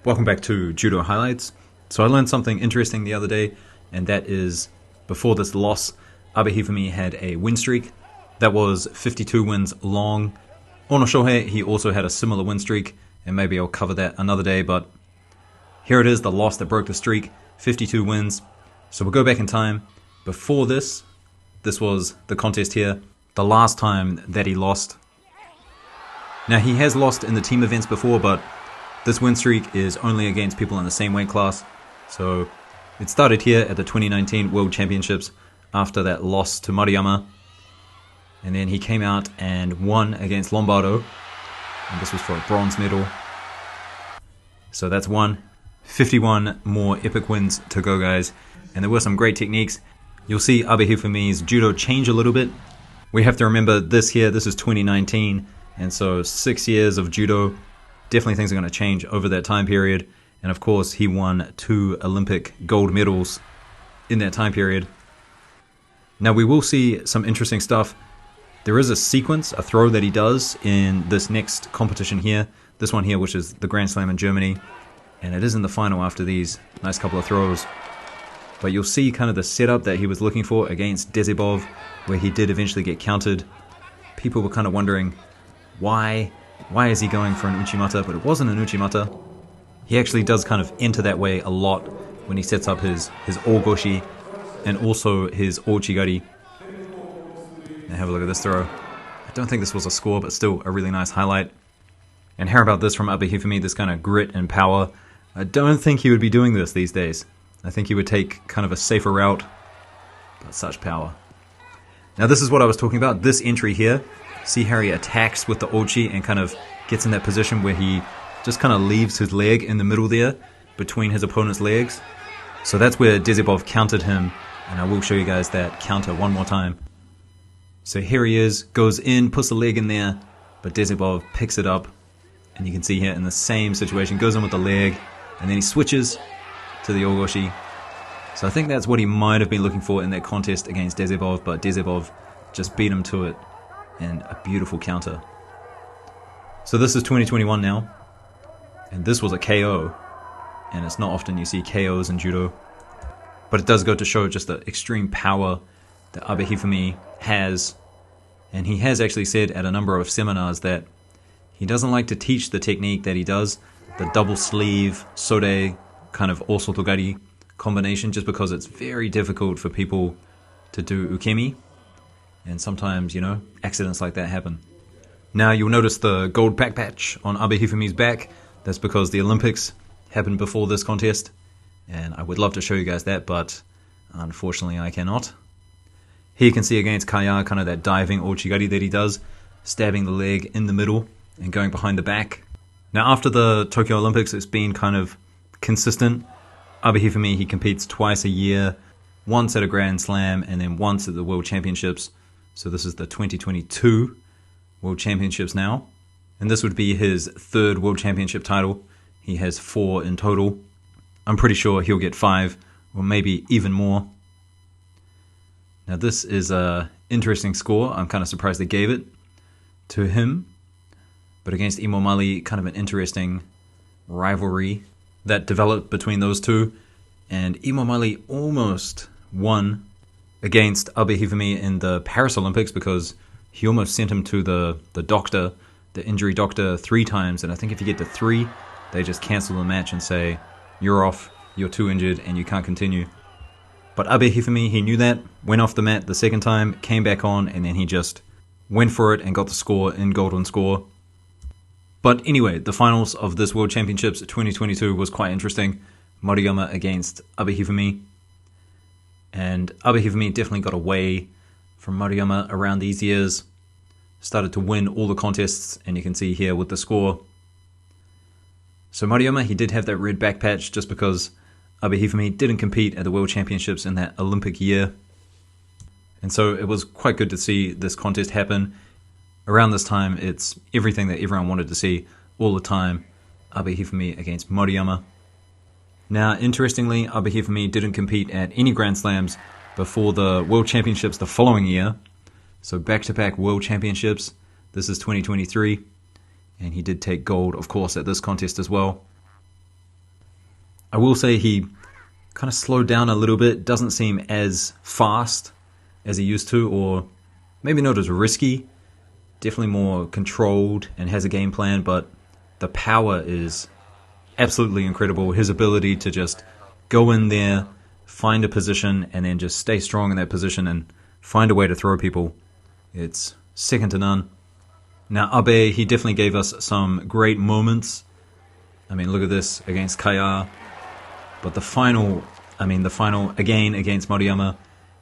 Welcome back to Judo Highlights. So I learned something interesting the other day, and that is, before this loss, Abe Hifumi had a win streak that was 52 wins long. Ono Shohei, he also had a similar win streak, and maybe I'll cover that another day, but here it is, the loss that broke the streak, 52 wins. So we'll go back in time. Before this was the contest here, the last time that he lost. Now he has lost in the team events before, but this win streak is only against people in the same weight class. So it started here at the 2019 World Championships after that loss to Maruyama. And then he came out and won against Lombardo. And this was for a bronze medal. So that's 51 more epic wins to go, guys. And there were some great techniques. You'll see Abe Hifumi's judo change a little bit. We have to remember this here, this is 2019. And so 6 years of judo. Definitely things are going to change over that time period. And of course, he won 2 Olympic gold medals in that time period. Now we will see some interesting stuff. There is a sequence, a throw that he does in this next competition here. This one here, which is the Grand Slam in Germany. And it is in the final after these nice couple of throws. But you'll see kind of the setup that he was looking for against Dezebov, where he did eventually get countered. People were kind of wondering, why is he going for an Uchimata? But it wasn't an Uchimata. He actually does kind of enter that way a lot when he sets up his Ogoshi and also his Ochigari. Now have a look at this throw. I don't think this was a score, but still a really nice highlight. And how about this from Abe Hifumi, this kind of grit and power. I don't think he would be doing this these days. I think he would take kind of a safer route, but such power. Now this is what I was talking about, this entry here. See how he attacks with the Ochi and kind of gets in that position where he just kind of leaves his leg in the middle there between his opponent's legs. So that's where Dezebov countered him, and I will show you guys that counter one more time. So here he is, goes in, puts the leg in there, but Dezebov picks it up, and you can see here in the same situation, goes in with the leg, and then he switches to the Ogoshi. So I think that's what he might have been looking for in that contest against Dezebov, but Dezebov just beat him to it. And a beautiful counter. So this is 2021 now, and this was a KO, and it's not often you see KOs in judo, but it does go to show just the extreme power that Abe Hifumi has. And he has actually said at a number of seminars that he doesn't like to teach the technique that he does, the double sleeve sode kind of osotogari combination, just because it's very difficult for people to do ukemi. And sometimes, you know, accidents like that happen. Now you'll notice the gold back patch on Abe Hifumi's back. That's because the Olympics happened before this contest. And I would love to show you guys that, but unfortunately I cannot. Here you can see against Kaya, kind of that diving Ochigari that he does, stabbing the leg in the middle and going behind the back. Now after the Tokyo Olympics, it's been kind of consistent. Abe Hifumi, he competes twice a year, once at a Grand Slam and then once at the World Championships. So this is the 2022 World Championships now. And this would be his 3rd World Championship title. He has 4 in total. I'm pretty sure he'll get 5, or maybe even more. Now this is a interesting score. I'm kind of surprised they gave it to him. But against Imomali, kind of an interesting rivalry that developed between those two. And Imomali almost won against Abe Hifumi in the Paris Olympics because he almost sent him to the doctor, the injury doctor, 3 times. And I think if you get to 3, they just cancel the match and say, you're off, you're too injured, and you can't continue. But Abe Hifumi, he knew that, went off the mat the 2nd time, came back on, and then he just went for it and got the score in golden score. But anyway, the finals of this World Championships 2022 was quite interesting. Maruyama against Abe Hifumi. And Abe Hifumi definitely got away from Maruyama around these years. Started to win all the contests, and you can see here with the score. So Maruyama, he did have that red back patch just because Abe Hifumi didn't compete at the World Championships in that Olympic year. And so it was quite good to see this contest happen. Around this time, it's everything that everyone wanted to see all the time. Abe Hifumi against Maruyama. Now, interestingly, Abe Hifumi didn't compete at any Grand Slams before the World Championships the following year. So back-to-back World Championships. This is 2023. And he did take gold, of course, at this contest as well. I will say he kind of slowed down a little bit, doesn't seem as fast as he used to, or maybe not as risky, definitely more controlled and has a game plan, but the power is absolutely incredible. His ability to just go in there, find a position, and then just stay strong in that position and find a way to throw people, it's second to none. Now Abe, he definitely gave us some great moments. I mean, look at this against Kaya. But the final again against Moriyama,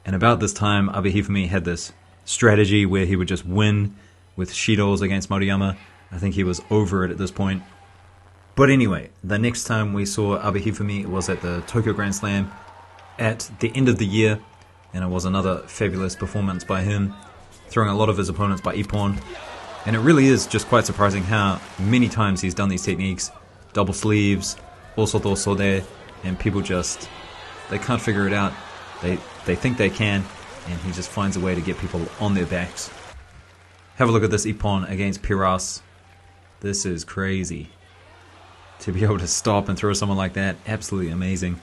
and about this time Abe Hifumi had this strategy where he would just win with Shidos against Moriyama. I think he was over it at this point. But anyway, the next time we saw Abe Hifumi was at the Tokyo Grand Slam at the end of the year, and it was another fabulous performance by him, throwing a lot of his opponents by ippon. And it really is just quite surprising how many times he's done these techniques, double sleeves, osoto sode, and people just, they can't figure it out. They think they can, and he just finds a way to get people on their backs. Have a look at this ippon against Piras. This is crazy. To be able to stop and throw someone like that, absolutely amazing.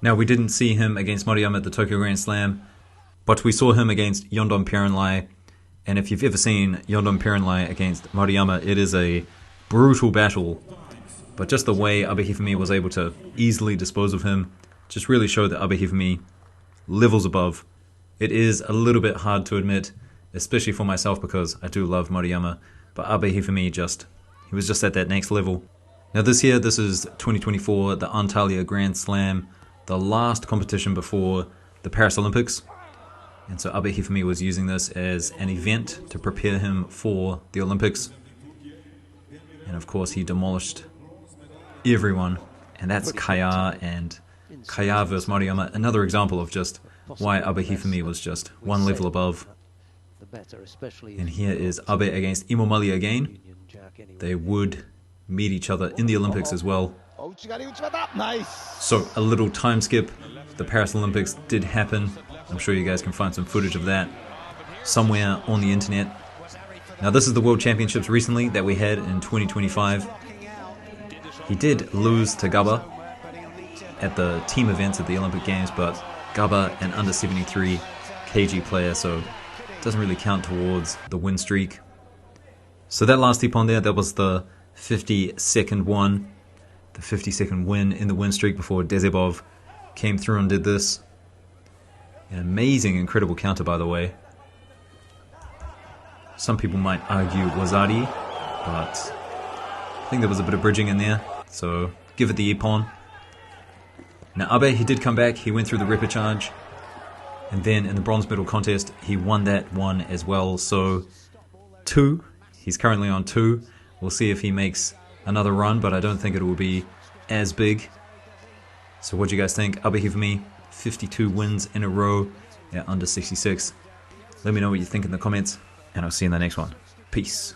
Now, we didn't see him against Moriyama at the Tokyo Grand Slam, but we saw him against Yondon Pierenlai. And if you've ever seen Yondon Pierenlai against Moriyama, it is a brutal battle. But just the way Abe Hifumi was able to easily dispose of him just really showed that Abe Hifumi levels above. It is a little bit hard to admit, especially for myself because I do love Moriyama, but Abe Hifumi he was just at that next level. Now this year, this is 2024, the Antalya Grand Slam, the last competition before the Paris Olympics. And so Abe Hifumi was using this as an event to prepare him for the Olympics. And of course he demolished everyone, and that's Kaya, and Kaya versus Moriyama, another example of just why Abe Hifumi was just one level above. And here is Abe against Imomali again. They would meet each other in the Olympics as well. So a little time skip. The Paris Olympics did happen. I'm sure you guys can find some footage of that somewhere on the internet. Now this is the World Championships recently that we had in 2025. He did lose to Gaba at the team events at the Olympic Games, but Gaba an under 73 kg player, so it doesn't really count towards the win streak. So that last ippon there, that was the 52nd one, the 52nd win in the win streak before Dezebov came through and did this. An amazing, incredible counter, by the way. Some people might argue Wazari, but I think there was a bit of bridging in there, so give it the ippon. Now Abe, he did come back, he went through the repechage, and then in the bronze medal contest, he won that one as well. So 2, he's currently on 2. We'll see if he makes another run, but I don't think it will be as big. So what do you guys think? Abe Hifumi, 52 wins in a row at under 66. Let me know what you think in the comments, and I'll see you in the next one. Peace.